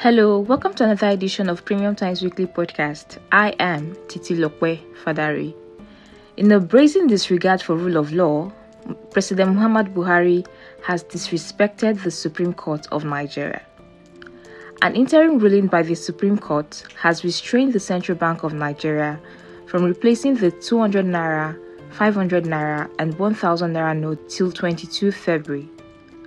Hello, welcome to another edition of Premium Times Weekly Podcast. I am Titi Lokwe Fadari. In a brazen disregard for rule of law, President Muhammadu Buhari has disrespected the Supreme Court of Nigeria. An interim ruling by the Supreme Court has restrained the Central Bank of Nigeria from replacing the 200 naira, 500 naira, and 1000 naira note till 22 February.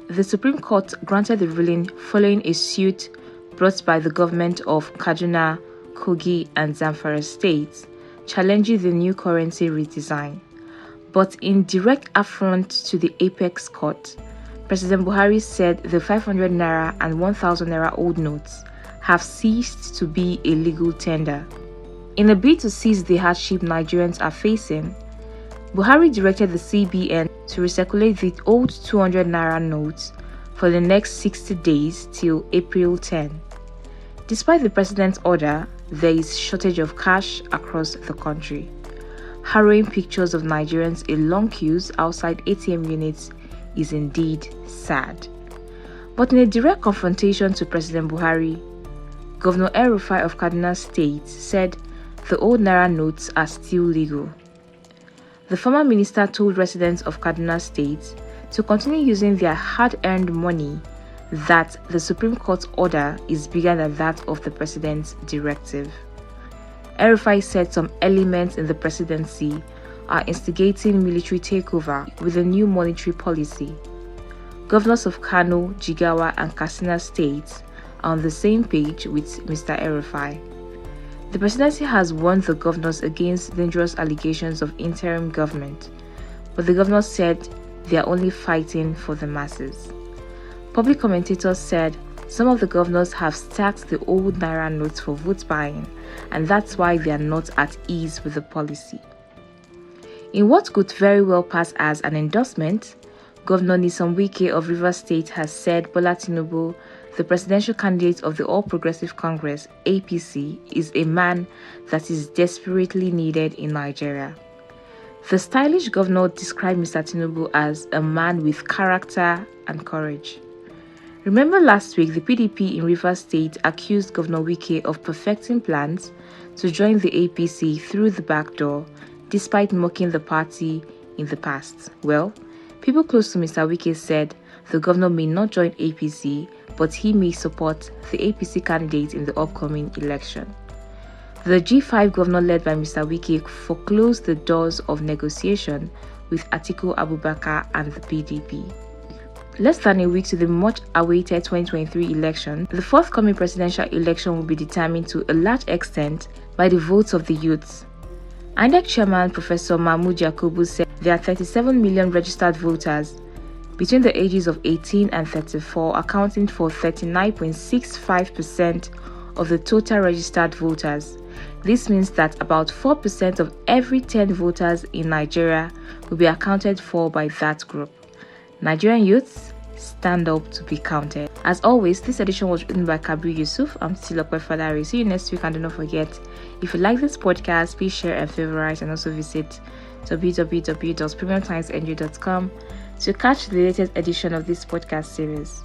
The Supreme Court granted the ruling following a suit brought by the government of Kaduna, Kogi, and Zamfara states, challenging the new currency redesign. But in direct affront to the apex court, President Buhari said the 500 naira and 1000 naira old notes have ceased to be a legal tender. In a bid to seize the hardship Nigerians are facing, Buhari directed the CBN to recirculate the old 200 naira notes for the next 60 days till April 10. Despite the president's order, there is shortage of cash across the country. Harrowing pictures of Nigerians in long queues outside ATM units is indeed sad. But in a direct confrontation to President Buhari, Governor El-rufai of Kaduna State said the old naira notes are still legal. The former minister told residents of Kaduna State to continue using their hard-earned money, that the Supreme Court's order is bigger than that of the president's directive. El-rufai said some elements in the presidency are instigating military takeover with a new monetary policy. Governors of Kano, Jigawa, and Katsina states are on the same page with Mr. El-rufai. The presidency has warned the governors against dangerous allegations of interim government, but the governors said they are only fighting for the masses. Public commentators said some of the governors have stacked the old naira notes for vote buying, and that's why they are not at ease with the policy. In what could very well pass as an endorsement, Governor Nyesom Wike of Rivers State has said Bola Tinubu, the presidential candidate of the All Progressive Congress (APC), is a man that is desperately needed in Nigeria. The stylish governor described Mr. Tinubu as a man with character and courage. Remember last week, the PDP in Rivers State accused Governor Wike of perfecting plans to join the APC through the back door, despite mocking the party in the past. Well, people close to Mr. Wike said the governor may not join APC, but he may support the APC candidate in the upcoming election. The G5 governor led by Mr. Wike foreclosed the doors of negotiation with Atiku Abubakar and the PDP. Less than a week to the much-awaited 2023 election, the forthcoming presidential election will be determined to a large extent by the votes of the youths. INEC chairman Professor Mahmoud Yakubu said there are 37 million registered voters between the ages of 18 and 34, accounting for 39.65% of the total registered voters. This means that about 4% of every 10 voters in Nigeria will be accounted for by that group. Nigerian youths, stand up to be counted. As always, this edition was written by Kabir Yusuf. I'm Titi Lokwe Fadari. See you next week, and do not forget, if you like this podcast, please share and favorite, and also visit www.premiumtimesng.com to catch the latest edition of this podcast series.